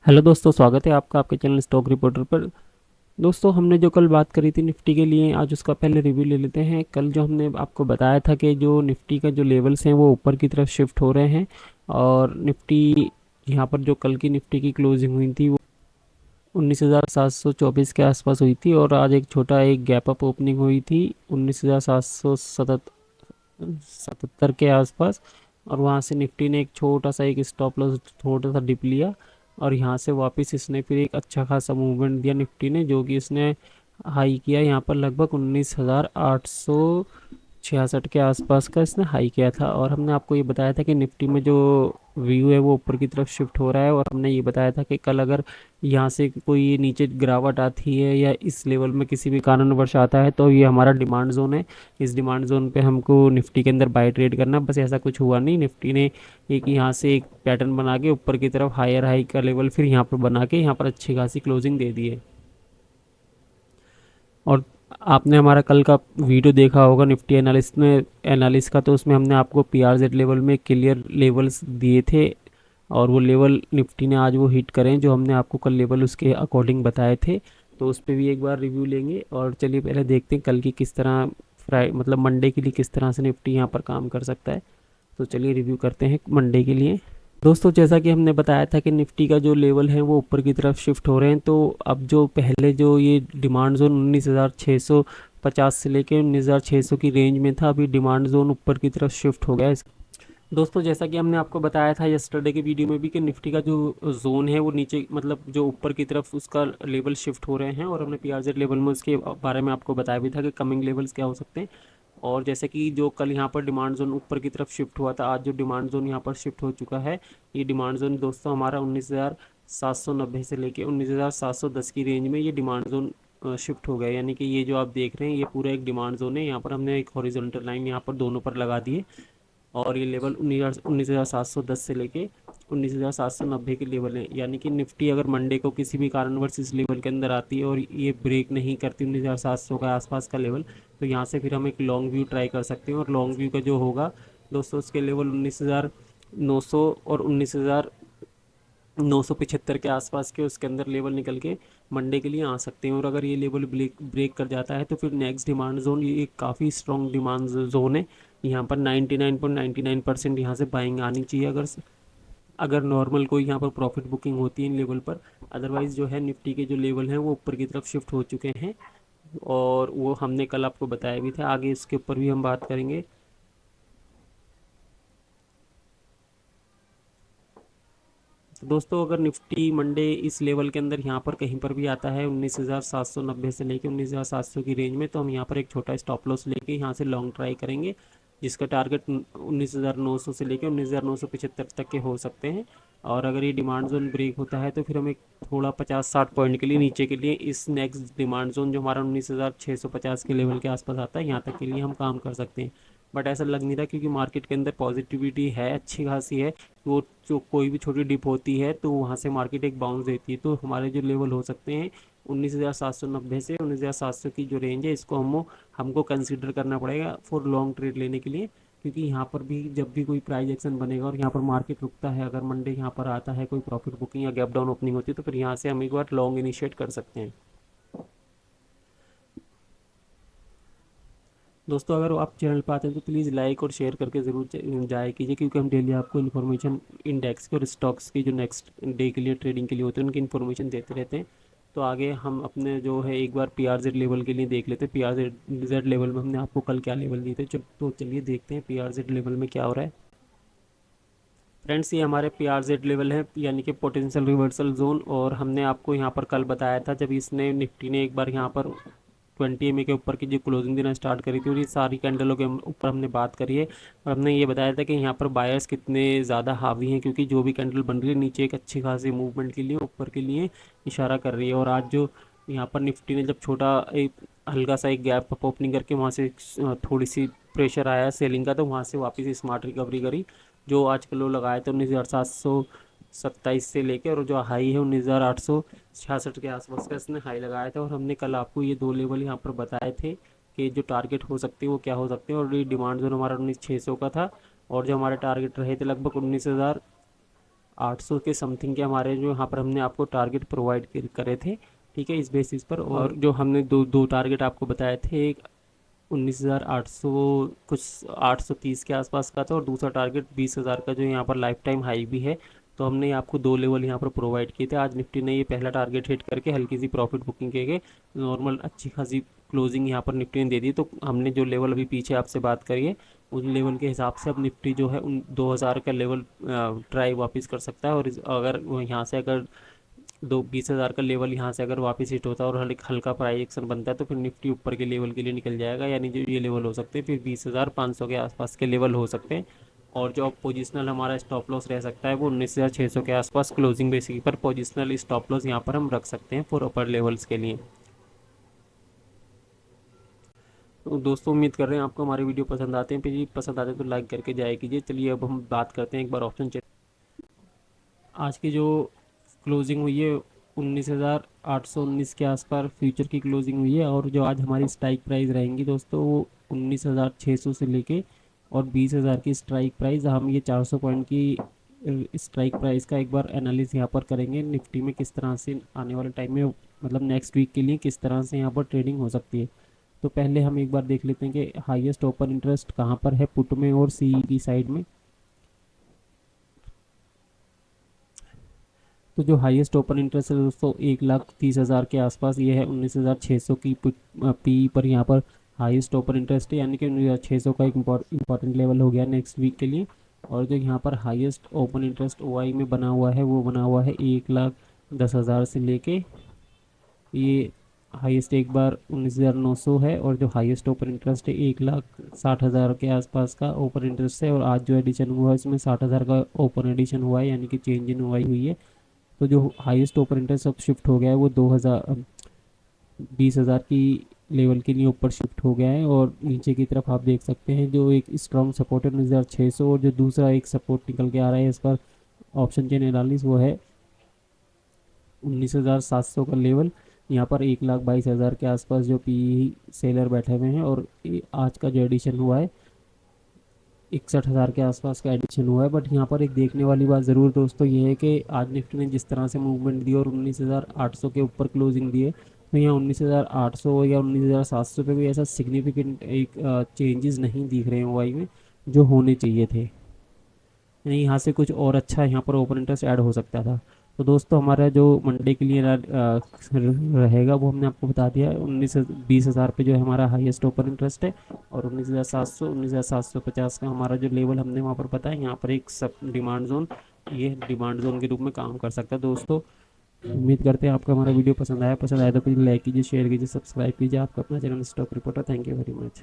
Hello दोस्तों, स्वागत है आपका आपके चैनल स्टॉक रिपोर्टर पर। दोस्तों, हमने जो कल बात करी थी निफ्टी के लिए, आज उसका पहले रिव्यू ले लेते हैं। कल जो हमने आपको बताया था कि जो निफ्टी का जो लेवल्स हैं वो ऊपर की तरफ शिफ्ट हो रहे हैं, और निफ्टी यहाँ पर जो कल की निफ्टी की क्लोजिंग हुई थी वो 19,724 के आसपास हुई थी, और आज एक छोटा एक गैप अप ओपनिंग हुई थी 19,777 के आसपास। और वहाँ से निफ्टी ने एक छोटा सा एक स्टॉप लॉस थोड़ा सा डिप लिया, और यहाँ से वापस इसने फिर एक अच्छा खासा मूवमेंट दिया निफ्टी ने, जो कि इसने हाई किया यहाँ पर लगभग 19,866 के आसपास का इसने हाई किया था। और हमने आपको ये बताया था कि निफ्टी में जो व्यू है वो ऊपर की तरफ शिफ्ट हो रहा है, और हमने ये बताया था कि कल अगर यहाँ से कोई नीचे गिरावट आती है या इस लेवल में किसी भी कारणवश आता है तो ये हमारा डिमांड जोन है। इस डिमांड जोन पे हमको निफ्टी के अंदर बाय ट्रेड करना। बस ऐसा कुछ हुआ नहीं, निफ्टी ने एक यहाँ से एक पैटर्न बना के ऊपर की तरफ हायर हाई का लेवल फिर यहाँ पर बना के यहाँ पर अच्छी खासी क्लोजिंग दे दी है। और आपने हमारा कल का वीडियो देखा होगा निफ्टी एनालिस्ट का, तो उसमें हमने आपको पी आर जेड लेवल में क्लियर लेवल्स दिए थे, और वो लेवल निफ्टी ने आज वो हिट करें जो हमने आपको कल लेवल उसके अकॉर्डिंग बताए थे। तो उस पर भी एक बार रिव्यू लेंगे, और चलिए पहले देखते हैं कल की किस तरह मतलब मंडे के लिए किस तरह से निफ्टी यहाँ पर काम कर सकता है। तो चलिए रिव्यू करते हैं मंडे के लिए। दोस्तों, जैसा कि हमने बताया था कि निफ्टी का जो लेवल है वो ऊपर की तरफ शिफ्ट हो रहे हैं, तो अब जो पहले जो ये डिमांड जोन 19,650 से लेके 19,600 की रेंज में था, अभी डिमांड जोन ऊपर की तरफ शिफ्ट हो गया है। दोस्तों, जैसा कि हमने आपको बताया था यस्टरडे के वीडियो में भी कि निफ्टी का जो जोन है वो नीचे मतलब जो ऊपर की तरफ उसका लेवल शिफ्ट हो रहे हैं, और हमने पीआरजेड लेवल में उसके बारे में आपको बताया भी था कि कमिंग लेवल्स क्या हो सकते हैं। और जैसे कि जो कल यहाँ पर डिमांड जोन ऊपर की तरफ शिफ्ट हुआ था, आज जो डिमांड जोन यहाँ पर शिफ्ट हो चुका है, ये डिमांड जोन दोस्तों हमारा 19,790 से लेके 19,710 की रेंज में ये डिमांड जोन शिफ्ट हो गया। यानी कि ये जो आप देख रहे हैं ये पूरा एक डिमांड जोन है। यहाँ पर हमने एक हॉरिजॉन्टल लाइन यहाँ पर दोनों पर लगा दी है, और ये लेवल 19,710 से लेके 19,790 के लेवल है। यानी कि निफ्टी अगर मंडे को किसी भी कारणवश इस लेवल के अंदर आती है और ये ब्रेक नहीं करती 19,700 का आसपास का लेवल, तो यहाँ से फिर हम एक लॉन्ग व्यू ट्राई कर सकते हैं। और लॉन्ग व्यू का जो होगा दोस्तों, उसके लेवल 19,900 और 19,975 के आसपास के उसके अंदर लेवल निकल के मंडे के लिए आ सकते हैं। और अगर ये लेवल ब्रेक कर जाता है तो फिर नेक्स्ट डिमांड जोन ये एक काफ़ी स्ट्रॉन्ग डिमांड जोन है। यहाँ पर 99.99% यहाँ से बाइंग आनी चाहिए, अगर अगर नॉर्मल कोई यहाँ पर प्रॉफिट बुकिंग होती है इन लेवल पर। अदरवाइज़ जो है निफ्टी के जो लेवल हैं वो ऊपर की तरफ शिफ्ट हो चुके हैं, और वो हमने कल आपको बताया भी था। आगे इसके ऊपर भी हम बात करेंगे। तो दोस्तों, अगर निफ्टी मंडे इस लेवल के अंदर यहाँ पर कहीं पर भी आता है 19,790 से लेके 19,700 की रेंज में, तो हम यहाँ पर एक छोटा स्टॉप लॉस लेके यहाँ से लॉन्ग ट्राई करेंगे, जिसका टारगेट 19,900 से लेके 19,975 तक के हो सकते हैं। और अगर ये डिमांड जोन ब्रेक होता है तो फिर हम एक थोड़ा 50-60 पॉइंट के लिए नीचे के लिए इस नेक्स्ट डिमांड जोन जो हमारा 19,650 के लेवल के आसपास आता है यहाँ तक के लिए हम काम कर सकते हैं। बट ऐसा लग नहीं रहा, क्योंकि मार्केट के अंदर पॉजिटिविटी है, अच्छी खासी है। वो जो कोई भी छोटी डिप होती है तो वहाँ से मार्केट एक बाउंस देती है, तो हमारे जो लेवल हो सकते हैं 19,790 से 19,700 की जो रेंज है, इसको हमको कंसीडर करना पड़ेगा फॉर लॉन्ग ट्रेड लेने के लिए। क्योंकि यहाँ पर भी जब भी कोई प्राइस एक्शन बनेगा और यहाँ पर मार्केट रुकता है, अगर मंडे यहाँ पर आता है कोई प्रॉफिट बुकिंग या गैप डाउन ओपनिंग होती है, तो फिर यहाँ से हम एक बार लॉन्ग इनिशिएट कर सकते हैं। दोस्तों, अगर आप चैनल पर आते हैं तो प्लीज़ लाइक और शेयर करके ज़रूर जाया कीजिए, क्योंकि हम डेली आपको इन्फॉर्मेशन इंडेक्स के और स्टॉक्स की जो नेक्स्ट डे के लिए ट्रेडिंग के लिए होते हैं उनकी इन्फॉर्मेशन देते रहते हैं। तो आगे हम अपने जो है एक बार पी आर जेड लेवल के लिए देख लेते हैं। पी आर जेड लेवल में हमने आपको कल क्या लेवल दिए थे, तो चलिए देखते हैं पी आर जेड लेवल में क्या हो रहा है। फ्रेंड्स, ये हमारे पी आर जेड लेवल है, यानी कि पोटेंशियल रिवर्सल जोन। और हमने आपको यहाँ पर कल बताया था जब इसने निफ्टी ने एक बार यहाँ पर 20 के ऊपर की जो क्लोजिंग देना स्टार्ट करी थी, और ये सारी कैंडलों के ऊपर हमने बात करी है। और हमने ये बताया था कि यहाँ पर बायर्स कितने ज़्यादा हावी हैं, क्योंकि जो भी कैंडल बन रही है नीचे एक अच्छी खासी मूवमेंट के लिए ऊपर के लिए इशारा कर रही है। और आज जो यहाँ पर निफ्टी ने जब छोटा एक हल्का सा एक गैप अप ओपनिंग करके वहाँ से थोड़ी सी प्रेशर आया सेलिंग का, तो वहाँ से वापस स्मार्ट रिकवरी करी। जो आज का लो लगाया था 19,727 से लेके, और जो हाई है 19,866 के आसपास का इसने हाई लगाया था। और हमने कल आपको ये दो लेवल यहाँ पर बताए थे कि जो टारगेट हो सकते हैं वो क्या हो सकते हैं। और ये डिमांड जोन हमारा 19,600 का था, और जो हमारे टारगेट रहे थे लगभग 800 के समथिंग के हमारे जो यहाँ पर हमने आपको टारगेट प्रोवाइड करे थे, ठीक है, इस बेसिस पर। और जो हमने दो टारगेट आपको बताए थे, एक 19,800 कुछ 830 के आसपास का था, और दूसरा टारगेट 20,000 का जो यहाँ पर लाइफ टाइम हाई भी है। तो हमने आपको दो लेवल यहाँ पर प्रोवाइड किए थे। आज निफ्टी ने ये पहला टारगेट हिट करके हल्की सी प्रॉफिट बुकिंग के नॉर्मल अच्छी खासी क्लोजिंग यहाँ पर निफ्टी ने दे दी। तो हमने जो लेवल अभी पीछे आपसे बात करी है, उन लेवल के हिसाब से अब निफ्टी जो है उन 2000 का लेवल ट्राई वापस कर सकता है। और अगर यहाँ से अगर 20,000 का लेवल यहाँ से अगर वापस हिट होता है और हल्का प्राइस एक्शन बनता है, तो फिर निफ्टी ऊपर के लेवल के लिए निकल जाएगा। यानी जो ये लेवल हो सकते हैं फिर 20,500 के आसपास के लेवल हो सकते हैं। और जो पोजिशनल हमारा स्टॉप लॉस रह सकता है वो 19,600 के आसपास क्लोजिंग बेसिस पर पोजिशनल स्टॉप लॉस यहाँ पर हम रख सकते हैं फॉर अपर लेवल्स के लिए। तो दोस्तों उम्मीद कर रहे हैं आपको हमारे वीडियो पसंद आते हैं। फिर पसंद आते हैं तो लाइक करके जाया कीजिए। चलिए अब हम बात करते हैं एक बार ऑप्शन चेक। आज की जो क्लोजिंग हुई है 19,819 के आसपास फ्यूचर की क्लोजिंग हुई है। और जो आज हमारी स्ट्राइक प्राइस रहेंगी दोस्तों वो 19,600 से लेके और 20,000 की स्ट्राइक प्राइस। हम ये 400 पॉइंट की स्ट्राइक प्राइस का एक बार एनालिसिस यहाँ पर करेंगे निफ्टी में किस तरह से आने वाले टाइम में, मतलब नेक्स्ट वीक के लिए किस तरह से यहाँ पर ट्रेडिंग हो सकती है। तो पहले हम एक बार देख लेते हैं कि हाईएस्ट ओपन इंटरेस्ट कहाँ पर है पुट में और सी की साइड में। तो जो हाईएस्ट ओपन इंटरेस्ट है दोस्तों 1,30,000 के आसपास ये है। 19,600 की पी पर यहाँ पर हाईएस्ट ओपन इंटरेस्ट है, यानी कि 19,600 का एक इंपॉर्टेंट लेवल हो गया नेक्स्ट वीक के लिए। और जो यहाँ पर हाईएस्ट ओपन इंटरेस्ट ओआई में बना हुआ है वो बना हुआ है 1,10,000 से लेके ये हाईएस्ट एक बार 19,900 है। और जो हाईएस्ट ओपन इंटरेस्ट है 1,60,000 के आसपास का ओपन इंटरेस्ट है। और आज जो एडिशन हुआ है इसमें 60,000 का ओपन एडिशन हुआ है, यानी कि चेंज इन ओआई हुई है। तो जो हाईएस्ट ओपन इंटरेस्ट अब शिफ्ट हो गया है वो 20,000 की लेवल के लिए ऊपर शिफ्ट हो गया है। और नीचे की तरफ आप देख सकते हैं जो एक स्ट्रॉन्ग सपोर्ट है 19,600, और जो दूसरा एक सपोर्ट निकल के आ रहा है इस पर ऑप्शन चेन एनालिसिस वो है 19,700 का लेवल। यहाँ पर 1,22,000 के आसपास जो पी सेलर बैठे हुए हैं। और आज का जो एडिशन हुआ है 61,000 के आसपास का एडिशन हुआ है। बट यहाँ पर एक देखने वाली बात ज़रूर दोस्तों ये है कि आज निफ्टी ने जिस तरह से मूवमेंट दी और 19,800 के ऊपर क्लोजिंग दी है, तो यहाँ 19,800 या 19,700 पे भी ऐसा सिग्निफिकेंट एक चेंजेस नहीं दिख रहे हैं वाई में जो होने चाहिए थे। यानी यहाँ से कुछ और अच्छा यहाँ पर ओपन इंटरेस्ट ऐड हो सकता था। तो दोस्तों हमारा जो मंडे के लिए रहेगा वो हमने आपको बता दिया है। 19,20,000 पे जो है हमारा हाईएस्ट ओपन इंटरेस्ट है। और 19,700 19,750 का हमारा जो लेवल हमने वहाँ पर बताया, यहाँ पर एक सब डिमांड जोन, ये डिमांड जोन के रूप में काम कर सकता है दोस्तों। उम्मीद करते हैं आपको हमारा वीडियो पसंद आया तो प्लीज़ लाइक कीजिए, शेयर कीजिए, सब्सक्राइब कीजिए। आपका अपना channel stock reporter. Thank you very much.